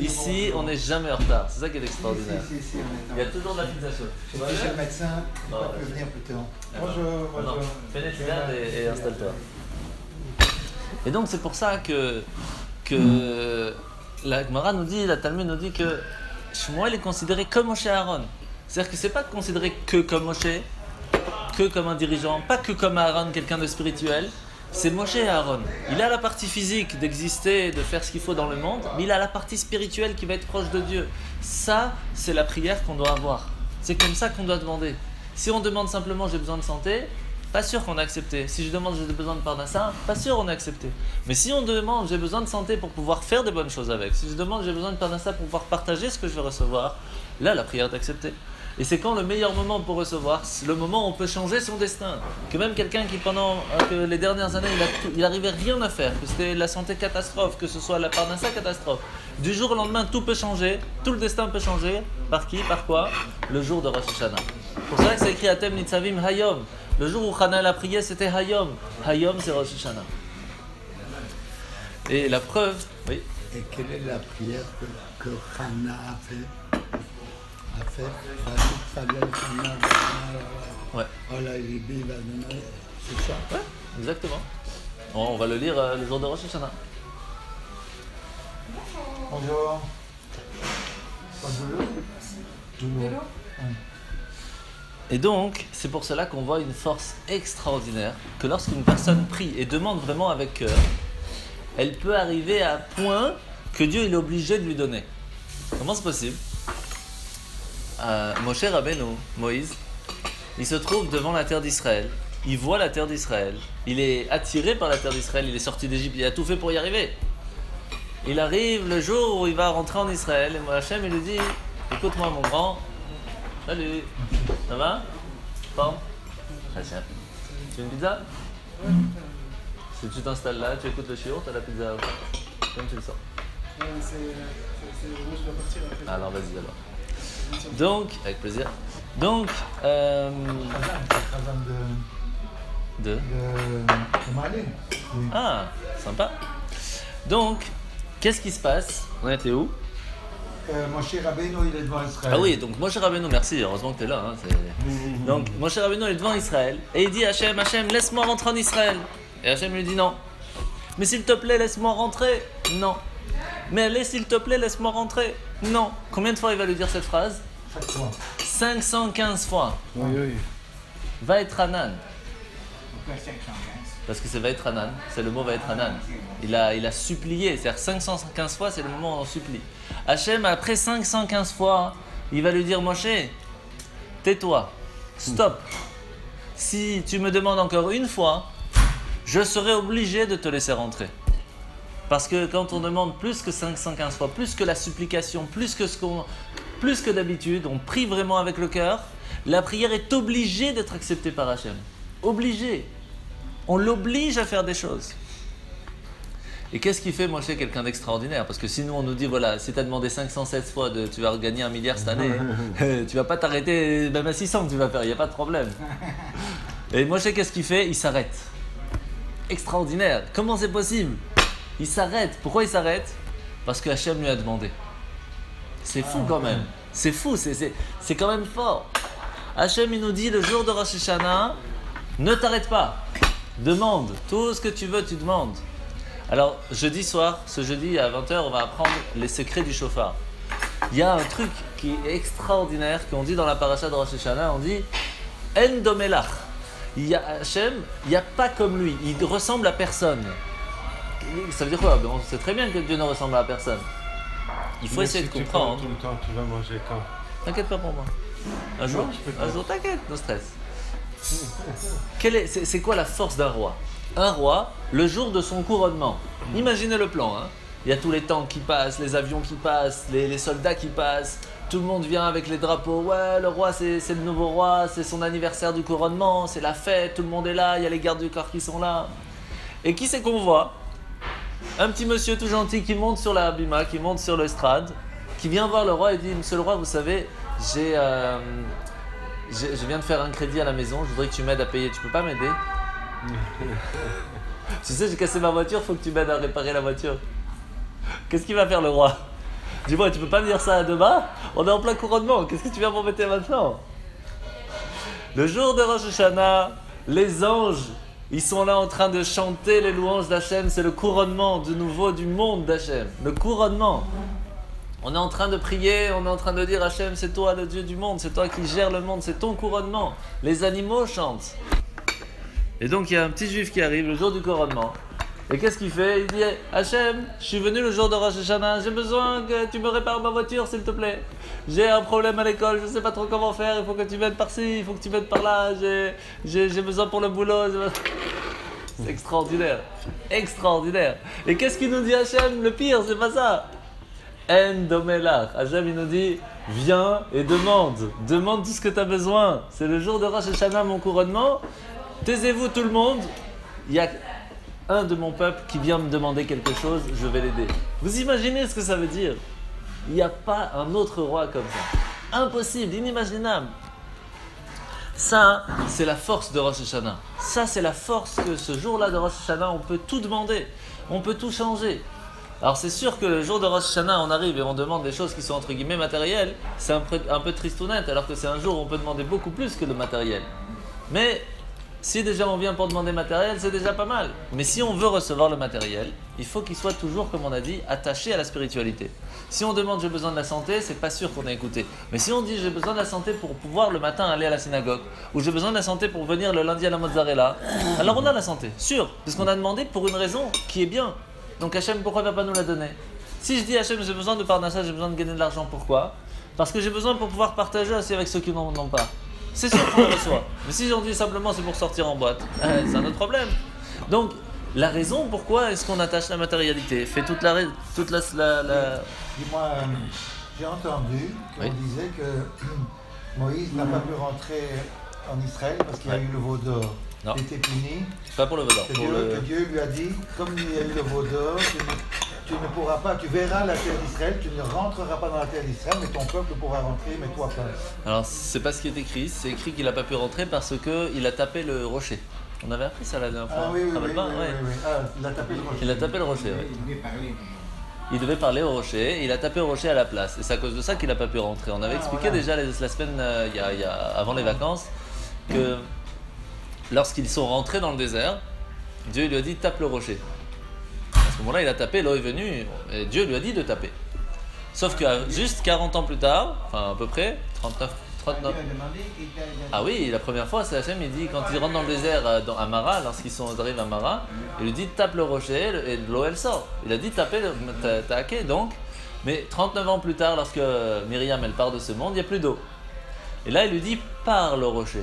ici, on n'est jamais en retard. C'est ça qui est extraordinaire. Il y a toujours de la pizza chaude.
Je suis chez le médecin, tu peux venir plus tôt. Bonjour.
Fais l'étudiante et installe-toi. Et donc, c'est pour ça que la Gemara nous dit, la Talmud nous dit que Shmuel est considéré comme Moshe et Aaron. C'est-à-dire que c'est pas considéré que comme Moshe, que comme un dirigeant, pas que comme Aaron, quelqu'un de spirituel. C'est Moshe et Aaron. Il a la partie physique d'exister, de faire ce qu'il faut dans le monde, mais il a la partie spirituelle qui va être proche de Dieu. Ça, c'est la prière qu'on doit avoir. C'est comme ça qu'on doit demander. Si on demande simplement j'ai besoin de santé, pas sûr qu'on a accepté. Si je demande j'ai besoin de Parnassa, pas sûr on a accepté. Mais si on demande j'ai besoin de santé pour pouvoir faire des bonnes choses avec, si je demande j'ai besoin de Parnassa pour pouvoir partager ce que je vais recevoir, là la prière est acceptée. Et c'est quand le meilleur moment pour recevoir, c'est le moment où on peut changer son destin. Que même quelqu'un qui pendant les dernières années, il n'arrivait rien à faire, que c'était la santé catastrophe, que ce soit la Parnassa catastrophe. Du jour au lendemain, tout peut changer, tout le destin peut changer. Par qui ? Par quoi ? Le jour de Rosh Hashanah. Pour ça que c'est écrit Atem Nitzavim Hayom. Le jour où Hana a prié, c'était Hayom. Hayom, c'est Rosh Hashanah. Et la preuve, oui.
Et quelle est la prière que Hana a fait?
Ouais.
C'est ça?
Ouais, exactement. On va le lire le jour de Rosh Hashanah.
Bonjour.
Et donc, c'est pour cela qu'on voit une force extraordinaire, que lorsqu'une personne prie et demande vraiment avec cœur, elle peut arriver à point que Dieu il est obligé de lui donner. Comment c'est possible ? Moshe Rabbeinu, Moïse, il se trouve devant la terre d'Israël, il voit la terre d'Israël, il est attiré par la terre d'Israël, il est sorti d'Égypte, il a tout fait pour y arriver. Il arrive le jour où il va rentrer en Israël, et Hachem il lui dit, écoute-moi mon grand, salut, ça va ? Forme ? Hachem, tu veux une pizza ? Si tu t'installes là, tu écoutes le shiur, tu as la pizza, comme tu le sens.
Moi je dois partir après.
Alors vas-y alors. Donc, avec plaisir. Donc, de
Mali.
Ah, sympa. Donc, qu'est-ce qui se passe ? On était où ?
Moshe Rabbeinu, il est devant Israël.
Ah oui, donc Moshe Rabbeinu, merci, heureusement que tu es là. Donc, Moshe Rabbeinu est devant Israël et il dit à Hachem, Hachem, laisse-moi rentrer en Israël. Et Hachem lui dit non. Mais s'il te plaît, laisse-moi rentrer. Non. Mais allez, s'il te plaît, laisse-moi rentrer. Non. Combien de fois il va lui dire cette phrase ?
Chaque fois.
515 fois.
Oui.
Va être Hanan.
Pourquoi 515 ?
Parce que c'est va être Hanan. C'est le mot va être Hanan. Il a supplié. C'est-à-dire 515 fois, c'est le moment où on supplie. Hachem, après 515 fois, il va lui dire Moshe, tais-toi. Stop. Si tu me demandes encore une fois, je serai obligé de te laisser rentrer. Parce que quand on demande plus que 515 fois, plus que la supplication, plus que d'habitude, on prie vraiment avec le cœur, la prière est obligée d'être acceptée par Hachem. Obligée. On l'oblige à faire des choses. Et qu'est-ce qui fait Moshe quelqu'un d'extraordinaire? Parce que sinon on nous dit, voilà, si tu as demandé 516 fois, tu vas gagner 1 milliard cette année, tu vas pas t'arrêter, même à 600 que tu vas faire, il n'y a pas de problème. Et Moshe, qu'est-ce qu'il fait? Il s'arrête. Extraordinaire. Comment c'est possible? Il s'arrête. Pourquoi il s'arrête? Parce que Hachem lui a demandé. C'est fou quand même. C'est fou, c'est quand même fort. Hachem, il nous dit, le jour de Rosh Hashanah, ne t'arrête pas. Demande. Tout ce que tu veux, tu demandes. Alors, jeudi soir, ce jeudi à 20h, on va apprendre les secrets du shofar. Il y a un truc qui est extraordinaire, qu'on dit dans la paracha de Rosh Hashanah, on dit « En domelach ». Il y a Hachem, il n'y a pas comme lui, il ressemble à personne. Ça veut dire quoi? On sait très bien que Dieu ne ressemble à personne. Il faut essayer de comprendre.
Tout le temps, tu vas manger quand?
T'inquiète pas pour moi. Un jour, t'inquiète, no stress. C'est quoi la force d'un roi? Un roi, le jour de son couronnement. Imaginez le plan, hein. Il y a tous les tanks qui passent, les avions qui passent, les soldats qui passent. Tout le monde vient avec les drapeaux. Ouais, le roi, c'est le nouveau roi, c'est son anniversaire du couronnement, c'est la fête, tout le monde est là, il y a les gardes du corps qui sont là. Et qui c'est qu'on voit? Un petit monsieur tout gentil qui monte sur la bima, qui monte sur l'estrade, qui vient voir le roi et dit « Monsieur le roi, vous savez, je viens de faire un crédit à la maison, je voudrais que tu m'aides à payer, tu peux pas m'aider ?» Tu sais, j'ai cassé ma voiture, faut que tu m'aides à réparer la voiture. Qu'est-ce qu'il va faire le roi? Dis-moi, tu peux pas me dire ça demain? On est en plein couronnement, qu'est-ce que tu viens m'embêter maintenant? Le jour de Rosh Hashanah, les anges, ils sont là en train de chanter les louanges d'Hachem, c'est le couronnement de nouveau du monde d'Hachem, le couronnement. On est en train de prier, on est en train de dire Hachem, c'est toi le Dieu du monde, c'est toi qui gères le monde, c'est ton couronnement. Les animaux chantent. Et donc il y a un petit juif qui arrive le jour du couronnement. Et qu'est-ce qu'il fait? Il dit Hachem, je suis venu le jour de Rosh Hashanah, j'ai besoin que tu me répares ma voiture s'il te plaît. J'ai un problème à l'école, je ne sais pas trop comment faire, il faut que tu m'aides par-ci, il faut que tu m'aides par-là, j'ai besoin pour le boulot. C'est extraordinaire, extraordinaire. Et qu'est-ce qu'il nous dit Hachem? Le pire, c'est pas ça. En domelach. Hachem il nous dit viens et demande tout ce que tu as besoin. C'est le jour de Rosh Hashanah, mon couronnement. Taisez-vous tout le monde. Il y a un de mon peuple qui vient me demander quelque chose, je vais l'aider. Vous imaginez ce que ça veut dire? Il n'y a pas un autre roi comme ça. Impossible, inimaginable. Ça, c'est la force de Rosh Hashanah. Ça, c'est la force que ce jour-là de Rosh Hashanah, on peut tout demander. On peut tout changer. Alors c'est sûr que le jour de Rosh Hashanah, on arrive et on demande des choses qui sont entre guillemets matérielles. C'est un peu tristounette, alors que c'est un jour où on peut demander beaucoup plus que le matériel. Mais si déjà on vient pour demander matériel, c'est déjà pas mal. Mais si on veut recevoir le matériel, il faut qu'il soit toujours, comme on a dit, attaché à la spiritualité. Si on demande j'ai besoin de la santé, c'est pas sûr qu'on ait écouté. Mais si on dit j'ai besoin de la santé pour pouvoir le matin aller à la synagogue, ou j'ai besoin de la santé pour venir le lundi à la mozzarella, alors on a la santé, sûr, parce qu'on a demandé pour une raison qui est bien. Donc Hachem, pourquoi ne va pas nous la donner? Si je dis Hachem, j'ai besoin de parnassa, j'ai besoin de gagner de l'argent, pourquoi? Parce que j'ai besoin pour pouvoir partager aussi avec ceux qui n'en ont pas. C'est sûr qu'on le reçoit. Mais si on dit simplement c'est pour sortir en boîte, c'est un autre problème. Donc, la raison pourquoi est-ce qu'on attache la matérialité fait toute la...
Dis-moi, j'ai entendu qu'on disait que Moïse n'a pas pu rentrer en Israël parce qu'il y a eu le veau d'or. Il était puni.
Pas pour le veau d'or.
Que Dieu lui a dit, comme il y a eu le veau d'or, tu ne pourras pas, tu verras la terre d'Israël, tu ne rentreras pas dans la terre d'Israël, mais ton peuple pourra rentrer, mais toi pas.
Alors, c'est pas ce qui est écrit, c'est écrit qu'il n'a pas pu rentrer parce qu'il a tapé le rocher. On avait appris ça la dernière fois.
Ah oui. Ah, il a tapé le rocher.
Il a tapé le rocher, oui. Il devait parler au rocher, et il a tapé au rocher à la place. Et c'est à cause de ça qu'il n'a pas pu rentrer. On avait expliqué déjà la semaine, avant les vacances, que lorsqu'ils sont rentrés dans le désert, Dieu lui a dit tape le rocher. À ce moment-là, il a tapé, l'eau est venue, et Dieu lui a dit de taper. Sauf que juste 40 ans plus tard, enfin à peu près, 39. Ah oui, la première fois, c'est Hachem, il dit, quand il rentre dans le désert à Mara, lorsqu'ils arrivent à Mara, il lui dit tape le rocher, et l'eau elle sort. Il a dit taper, t'as hacké donc. Mais 39 ans plus tard, lorsque Myriam elle part de ce monde, il n'y a plus d'eau. Et là, il lui dit pars le rocher.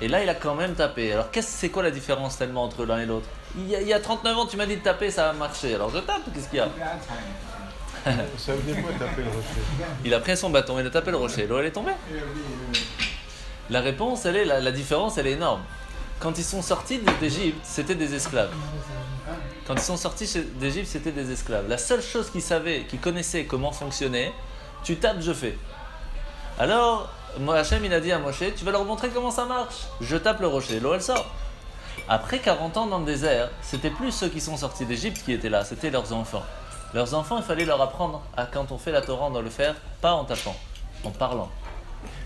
Et là, il a quand même tapé. Alors, c'est quoi la différence tellement entre l'un et l'autre? Il y a 39 ans, tu m'as dit de taper, ça a marché. Alors, je tape, qu'est-ce qu'il y a?
Ça veut dire quoi taper le rocher?
Il a pris son bâton, il a tapé le rocher. L'eau, elle est tombée. La réponse, la différence, elle est énorme. Quand ils sont sortis d'Égypte, c'était des esclaves. quand ils sont sortis d'Égypte, c'était des esclaves. La seule chose qu'ils savaient, qu'ils connaissaient comment fonctionner, tu tapes, je fais. Alors, Hachem, il a dit à Moshe, tu vas leur montrer comment ça marche. Je tape le rocher, l'eau, elle sort. Après 40 ans dans le désert, c'était plus ceux qui sont sortis d'Égypte qui étaient là, c'était leurs enfants. Leurs enfants, il fallait leur apprendre à, quand on fait la Torah, on doit le faire, pas en tapant, en parlant.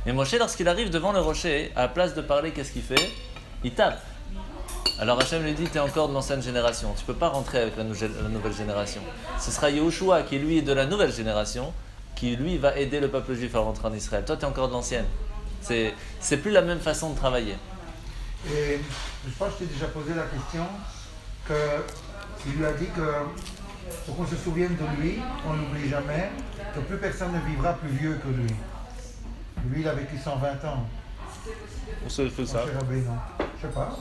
Et Moshe, lorsqu'il arrive devant le rocher, à la place de parler, qu'est-ce qu'il fait? Il tape. Alors Hachem lui dit, tu es encore de l'ancienne génération, tu ne peux pas rentrer avec la nouvelle génération. Ce sera Yehoshua qui lui est de la nouvelle génération, qui lui va aider le peuple juif à rentrer en Israël. Toi, tu es encore de l'ancienne. C'est plus la même façon de travailler.
Et je pense que je t'ai déjà posé la question, qu'il lui a dit que pour qu'on se souvienne de lui, on n'oublie jamais, que plus personne ne vivra plus vieux que lui. Lui, il a vécu 120 ans.
On se fait ça.
Non. Je sais pas.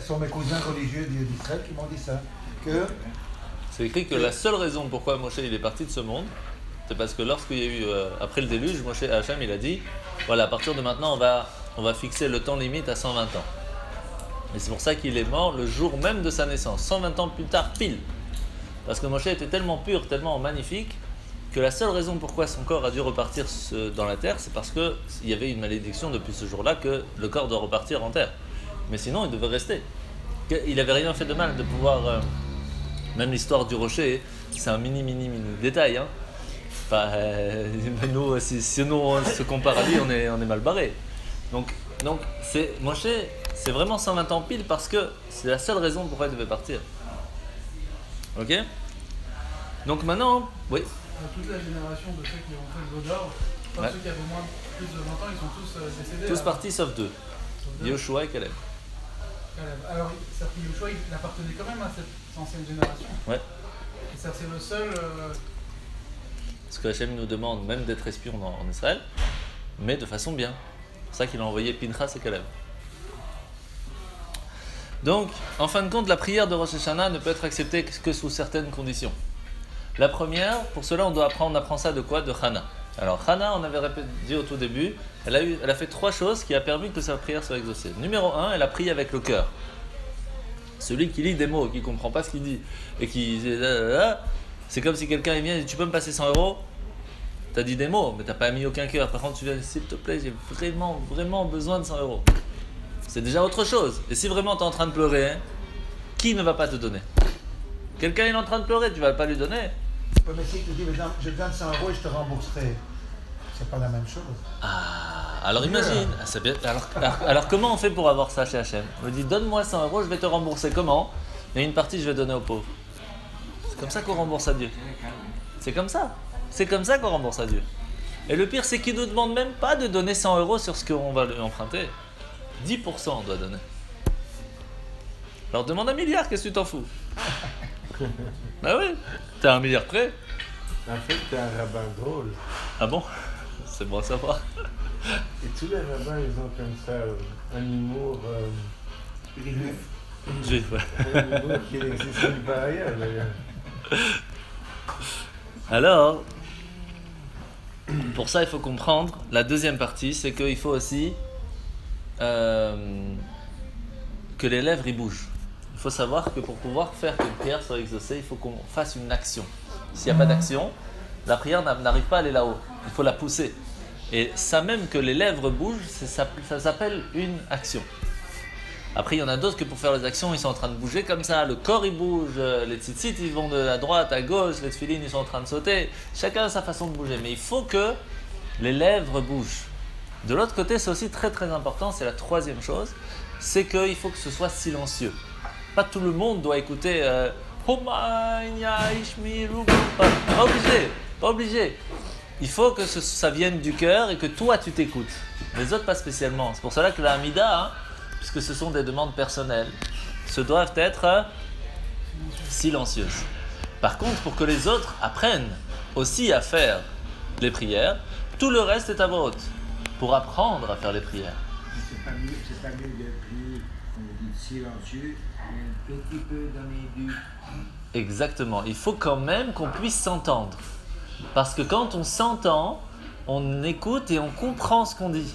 Sont mes cousins religieux d'Israël qui m'ont dit ça.
C'est écrit que la seule raison pourquoi Moshe il est parti de ce monde, c'est parce que lorsqu'il y a eu, après le déluge, Moshe Hachem il a dit, voilà, à partir de maintenant on va fixer le temps limite à 120 ans. Et c'est pour ça qu'il est mort le jour même de sa naissance, 120 ans plus tard pile. Parce que Moshe était tellement pur, tellement magnifique, que la seule raison pourquoi son corps a dû repartir dans la terre, c'est parce qu'il y avait une malédiction depuis ce jour-là que le corps doit repartir en terre. Mais sinon, il devait rester. Il n'avait rien fait de mal de pouvoir... même l'histoire du rocher, c'est un mini détail. Hein. Enfin, nous, si nous on se compare à lui, on est mal barré. Donc Moshe, c'est vraiment 120 ans pile parce que c'est la seule raison pourquoi il devait partir. Ok? Donc maintenant, oui.
Toute la génération de ceux qui ont fait le Vaudor, ceux qui avaient plus de 20 ans, ils sont tous décédés.
Tous partis sauf deux. Yehoshua et Caleb.
Alors, Yehoshua, il appartenait quand même à cette ancienne génération.
Ouais.
Et ça, c'est le seul.
Parce que Hachem nous demande même d'être espion en Israël, mais de façon bien. C'est pour ça qu'il a envoyé Pinchas et Caleb. Donc, en fin de compte, la prière de Rosh Hashanah ne peut être acceptée que sous certaines conditions. La première, pour cela, on apprend ça de quoi? De Hannah. Alors, Hannah, on avait dit au tout début, elle a fait 3 choses qui a permis que sa prière soit exaucée. Numéro 1, elle a prié avec le cœur. Celui qui lit des mots, qui ne comprend pas ce qu'il dit, et qui... C'est comme si quelqu'un vient et dit, tu peux me passer 100 €? Tu as dit des mots, mais tu n'as pas mis aucun cœur. Par contre, tu viens, s'il te plaît, j'ai vraiment besoin de 100 €. C'est déjà autre chose. Et si vraiment tu es en train de pleurer, hein, qui ne va pas te donner? Quelqu'un est en train de pleurer, tu ne vas pas lui donner?
Mais si tu dis, j'ai besoin de 100 € et je te rembourserai. C'est pas la même chose.
Ah, alors imagine. C'est bien. Alors comment on fait pour avoir ça chez Hachem? On me dit, donne-moi 100 €, je vais te rembourser. Comment? Et une partie, je vais donner aux pauvres. C'est comme ça qu'on rembourse à Dieu. C'est comme ça. C'est comme ça qu'on rembourse à Dieu. Et le pire, c'est qu'il ne nous demande même pas de donner 100 € sur ce qu'on va lui emprunter. 10% on doit donner. Alors demande 1 milliard, qu'est-ce que tu t'en fous? Bah oui, t'as 1 milliard près.
En fait, t'es un rabbin drôle.
Ah bon? C'est bon à savoir.
Et tous les rabbins, ils ont comme ça un humour...
Juif, ouais.
Un humour qui n'existe nulle part ailleurs, d'ailleurs.
Alors, pour ça, il faut comprendre, la deuxième partie, c'est qu'il faut aussi que les lèvres y bougent. Il faut savoir que pour pouvoir faire qu'une prière soit exaucée, il faut qu'on fasse une action. S'il n'y a pas d'action, la prière n'arrive pas à aller là-haut. Il faut la pousser. Et ça même que les lèvres bougent, ça s'appelle une action. Après, il y en a d'autres que pour faire les actions, ils sont en train de bouger comme ça. Le corps, il bouge. Les tzitzit, ils vont de la droite à gauche. Les tefilines, ils sont en train de sauter. Chacun a sa façon de bouger. Mais il faut que les lèvres bougent. De l'autre côté, c'est aussi très très important. C'est la troisième chose. C'est qu'il faut que ce soit silencieux. Pas tout le monde doit écouter pas obligé. Il faut que ça vienne du cœur et que toi tu t'écoutes. Les autres pas spécialement. C'est pour cela que la Hamida, puisque ce sont des demandes personnelles, se doivent être silencieuses. Par contre, pour que les autres apprennent aussi à faire les prières, tout le reste est à voix haute, pour apprendre à faire les prières.
C'est pas mieux de prier silencieux, un petit peu donner du...
Exactement. Il faut quand même qu'on puisse s'entendre. Parce que quand on s'entend, on écoute et on comprend ce qu'on dit.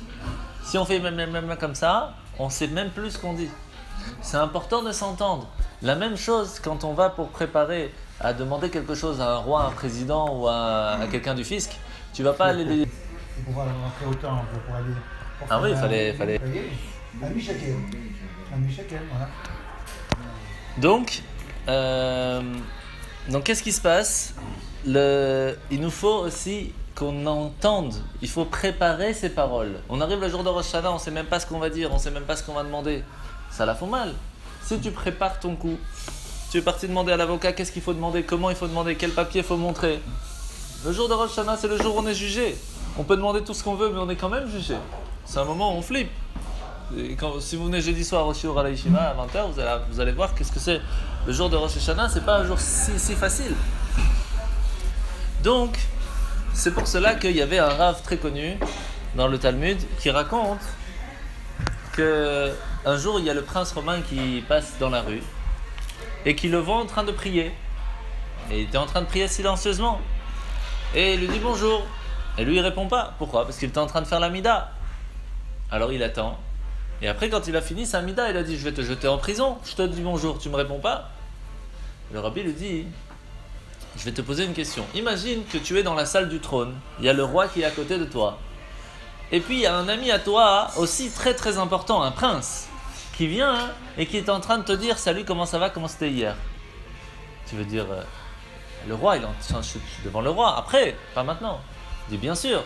Si on fait même comme ça, on ne sait même plus ce qu'on dit. C'est important de s'entendre. La même chose quand on va pour préparer à demander quelque chose à un roi, à un président ou à quelqu'un du fisc. Tu vas pas aller lui...
Pour pouvoir rentrer au temple, pour aller...
Ah oui, il fallait...
Un mi-shekel. Un mi-shekel, voilà.
Donc qu'est-ce qui se passe? Il nous faut aussi qu'on entende. Il faut préparer ces paroles. On arrive le jour de Rosh Hashanah, on ne sait même pas ce qu'on va dire, on ne sait même pas ce qu'on va demander. Ça la fout mal. Si tu prépares ton coup, tu es parti demander à l'avocat qu'est-ce qu'il faut demander, comment il faut demander, quel papier il faut montrer. Le jour de Rosh Hashanah, c'est le jour où on est jugé. On peut demander tout ce qu'on veut, mais on est quand même jugé. C'est un moment où on flippe. Et si vous venez jeudi soir au Shiur à la Yeshiva à 20h, vous allez voir qu'est-ce que c'est. Le jour de Rosh Hashanah, c'est pas un jour si facile. Donc, c'est pour cela qu'il y avait un Rav très connu dans le Talmud qui raconte qu'un jour, il y a le prince romain qui passe dans la rue et qui le voit en train de prier. Et il était en train de prier silencieusement. Et il lui dit bonjour. Et lui, il répond pas. Pourquoi? Parce qu'il était en train de faire la mida. Alors il attend. Et après, quand il a fini sa mida, il a dit, je vais te jeter en prison. Je te dis bonjour, tu me réponds pas. Le rabbi lui dit, je vais te poser une question. Imagine que tu es dans la salle du trône. Il y a le roi qui est à côté de toi. Et puis, il y a un ami à toi, aussi très très important, un prince, qui vient et qui est en train de te dire, salut, comment ça va, comment c'était hier? Tu veux dire, le roi, je suis devant le roi. Après, pas maintenant. Il dit, bien sûr,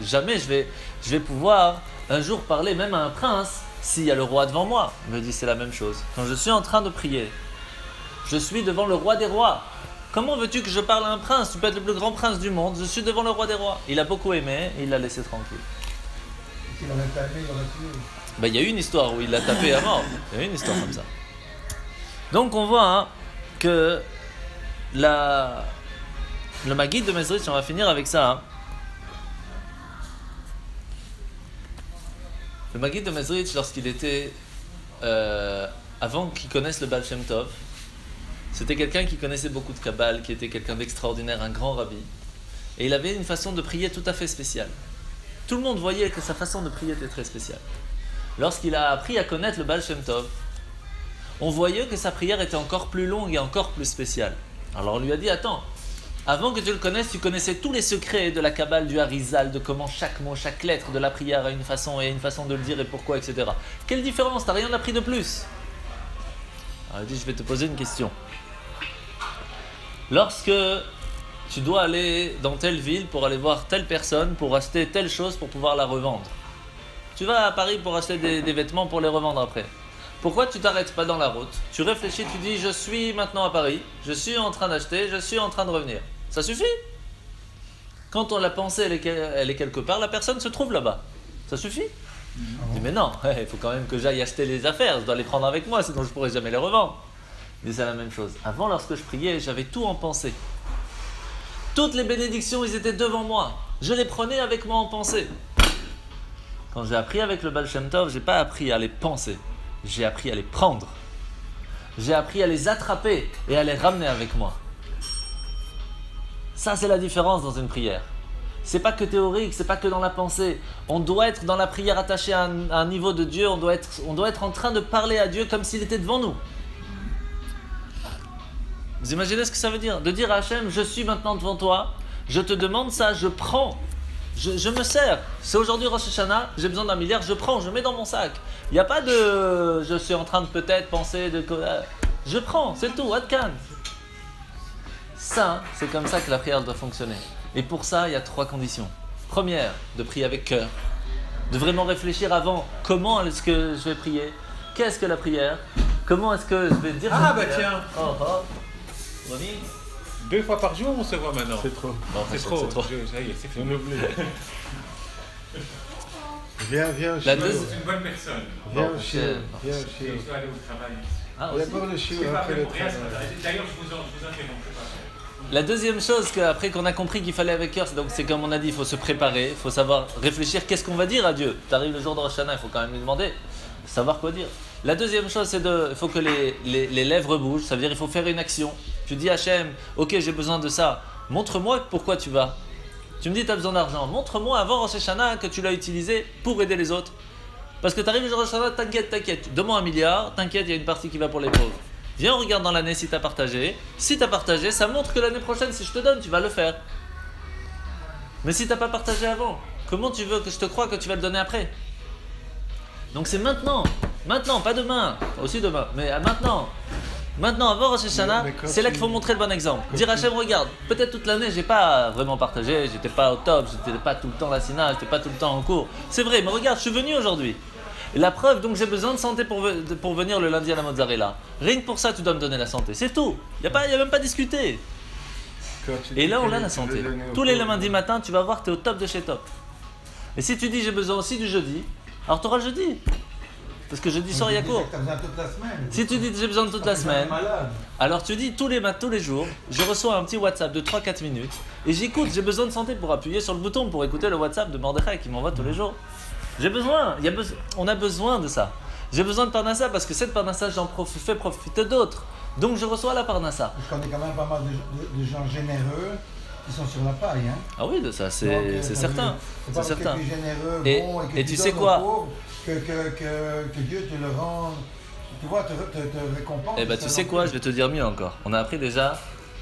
jamais je vais pouvoir un jour parler même à un prince s'il y a le roi devant moi. Il me dit, c'est la même chose. Quand je suis en train de prier, je suis devant le roi des rois. Comment veux-tu que je parle à un prince? Tu peux être le plus grand prince du monde. Je suis devant le roi des rois. Il a beaucoup aimé et il l'a laissé tranquille.
S'il avait tapé, il aurait tué.
Il y a eu une histoire où il l'a tapé à mort. Il y a eu une histoire comme ça. Donc on voit que le Maguide de Mezritch, on va finir avec ça. Le Maguide de Mezritch, lorsqu'il était... avant qu'il connaisse le Baal Shem Tov, c'était quelqu'un qui connaissait beaucoup de Kabbale, qui était quelqu'un d'extraordinaire, un grand rabbi. Et il avait une façon de prier tout à fait spéciale. Tout le monde voyait que sa façon de prier était très spéciale. Lorsqu'il a appris à connaître le Baal Shem Tov, on voyait que sa prière était encore plus longue et encore plus spéciale. Alors on lui a dit, attends, avant que tu le connaisses, tu connaissais tous les secrets de la Kabbale, du Harizal, de comment chaque mot, chaque lettre de la prière a une façon et une façon de le dire et pourquoi, etc. Quelle différence? T'as rien appris de plus? Alors il dit, je vais te poser une question. Lorsque tu dois aller dans telle ville pour aller voir telle personne, pour acheter telle chose pour pouvoir la revendre. Tu vas à Paris pour acheter des vêtements pour les revendre après. Pourquoi tu t'arrêtes pas dans la route? Tu réfléchis, tu dis, je suis maintenant à Paris, je suis en train d'acheter, je suis en train de revenir. Ça suffit? Quand la pensée elle est quelque part, la personne se trouve là-bas. Ça suffit? Je dis, mais non, il faut quand même que j'aille acheter les affaires, je dois les prendre avec moi, sinon je pourrais jamais les revendre. Mais c'est la même chose. Avant, lorsque je priais, j'avais tout en pensée. Toutes les bénédictions, ils étaient devant moi. Je les prenais avec moi en pensée. Quand j'ai appris avec le Baal Shem Tov, je n'ai pas appris à les penser. J'ai appris à les prendre. J'ai appris à les attraper et à les ramener avec moi. Ça, c'est la différence dans une prière. C'est pas que théorique, c'est pas que dans la pensée. On doit être dans la prière attaché à un niveau de Dieu. On doit être en train de parler à Dieu comme s'il était devant nous. Vous imaginez ce que ça veut dire? De dire à Hachem, je suis maintenant devant toi, je te demande ça, je prends, je me sers. C'est aujourd'hui Rosh Hashanah, j'ai besoin d'un milliard, je prends, je mets dans mon sac. Il n'y a pas de je suis en train de peut-être penser, je prends, c'est tout, Adkan. Ça, c'est comme ça que la prière doit fonctionner. Et pour ça, il y a 3 conditions. Première, de prier avec cœur, de vraiment réfléchir avant comment est-ce que je vais prier, qu'est-ce que la prière, comment est-ce que je vais dire.
Ah bah tiens.
Ronnie,
2 fois par jour, on se voit maintenant.
C'est trop.
bon,
C'est trop.
C'est trop.
Ça y est, c'est fini.
On oublie. Viens au
La
shiur.
deuxième-
C'est une bonne personne.
Viens
Bon,
au shiur. Viens au
Et
shiur.
je dois aller au travail.
Ah, aussi.
D'abord le
C'est
shiur,
pas
après
vrai
le
pour rien.
travail.
D'ailleurs, je vous interromps. C'est pas
La deuxième chose après qu'on a compris qu'il fallait avec cœur, c'est comme on a dit, il faut se préparer, il faut savoir réfléchir qu'est-ce qu'on va dire à Dieu. Tu arrives le jour de Rosh Hashanah, il faut quand même lui demander, savoir quoi dire. La deuxième chose, c'est il faut que les lèvres bougent, ça veut dire il faut faire une action. Tu dis à Hachem, ok j'ai besoin de ça, montre-moi pourquoi tu vas. Tu me dis tu as besoin d'argent, montre-moi avant Rosh Hashanah que tu l'as utilisé pour aider les autres. Parce que tu arrives le jour de Rosh Hashanah, t'inquiète. Donne-moi 1 milliard, t'inquiète, il y a une partie qui va pour les pauvres. Viens, on regarde dans l'année si tu as partagé. Si tu as partagé, ça montre que l'année prochaine, si je te donne, tu vas le faire. Mais si tu n'as pas partagé avant, comment tu veux que je te croie que tu vas le donner après? Donc c'est maintenant, pas demain, aussi demain, mais maintenant. Maintenant, avant Rosh Hashanah, c'est là qu'il faut montrer le bon exemple. Dire Hachem, regarde, peut-être toute l'année, j'ai pas vraiment partagé, j'étais pas au top, j'étais pas tout le temps la Sina, j'étais pas tout le temps en cours. C'est vrai, mais regarde, je suis venu aujourd'hui. Et la preuve, donc j'ai besoin de santé pour venir le lundi à la mozzarella. Rien que pour ça, tu dois me donner la santé, c'est tout. Il n'y a même pas à discuter. Et là, on a la santé. Tous les lundis matin, tu vas voir, tu es au top de chez top. Et si tu dis j'ai besoin aussi du jeudi, alors tu auras le jeudi. Parce que jeudi soir, il y a cours. Si tu dis j'ai besoin de toute la semaine, alors tu dis tous les jours, je reçois un petit WhatsApp de 3-4 minutes et j'écoute, j'ai besoin de santé pour appuyer sur le bouton pour écouter le WhatsApp de Mordechai qui m'envoie tous les jours. J'ai besoin, on a besoin de ça. J'ai besoin de Parnassa parce que cette Parnassa, j'en fais profiter d'autres. Donc je reçois la Parnassa.
Parce qu'on est quand même pas mal de gens généreux qui sont sur la paille. Hein.
Ah oui, de ça, c'est certain. C'est certain.
Généreux,
et tu sais quoi?
Que Dieu te le rende, tu vois, te récompense.
Eh bien, tu sais quoi, je vais te dire mieux encore. On a appris déjà,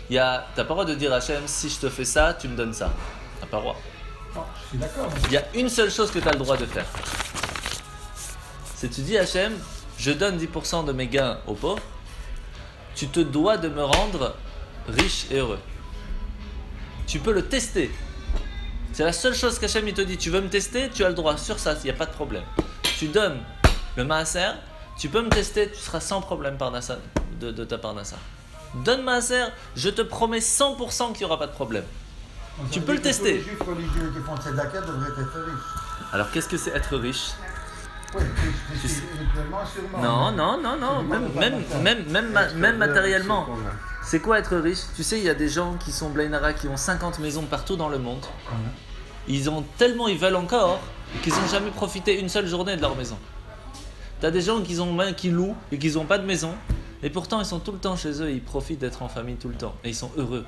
t'as pas le droit de dire Hachem, si je te fais ça, tu me donnes ça. T'as pas le droit.
Non, je suis d'accord.
Il y a une seule chose que tu as le droit de faire. C'est tu dis Hachem, je donne 10% de mes gains aux pauvres, tu te dois de me rendre riche et heureux. Tu peux le tester. C'est la seule chose qu'Hachem il te dit, tu veux me tester, tu as le droit sur ça, il n'y a pas de problème. Tu donnes le maaser, tu peux me tester, tu seras sans problème de ta parnassa. Donne maaser, je te promets 100% qu'il n'y aura pas de problème.
Donc,
tu peux le tester.
Les juifs religieux qui font de tzedaka devraient être riches.
Alors qu'est-ce que c'est être riche?
Oui, spirituellement, sûrement.
Non, même matériellement. C'est quoi être riche? Tu sais, il y a des gens qui sont Blainara qui ont 50 maisons partout dans le monde. Ils veulent encore qu'ils n'ont jamais profité une seule journée de leur maison. T'as des gens qui louent et qui n'ont pas de maison, et pourtant ils sont tout le temps chez eux et ils profitent d'être en famille tout le temps. Et ils sont heureux.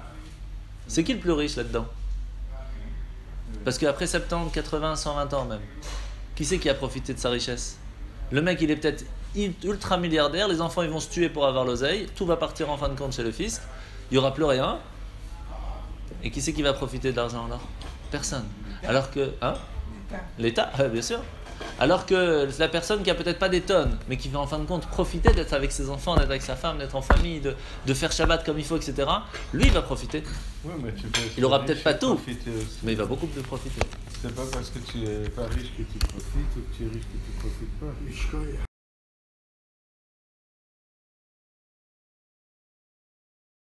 C'est qui le plus riche là-dedans? Parce qu'après 70, 80, 120 ans même, qui c'est qui a profité de sa richesse? Le mec il est peut-être ultra milliardaire, les enfants ils vont se tuer pour avoir l'oseille, tout va partir en fin de compte chez le fisc, il n'y aura plus rien. Et qui c'est qui va profiter de l'argent alors? Personne. Alors que... Hein? L'État, bien sûr. Alors que la personne qui a peut-être pas des tonnes, mais qui va en fin de compte profiter d'être avec ses enfants, d'être avec sa femme, d'être en famille, de faire Shabbat comme il faut, etc. Lui, il va profiter.
Ouais, mais il
aura peut-être pas tout, mais il va beaucoup plus profiter.
C'est pas parce que tu es pas riche que tu profites ou que tu es riche que tu profites pas.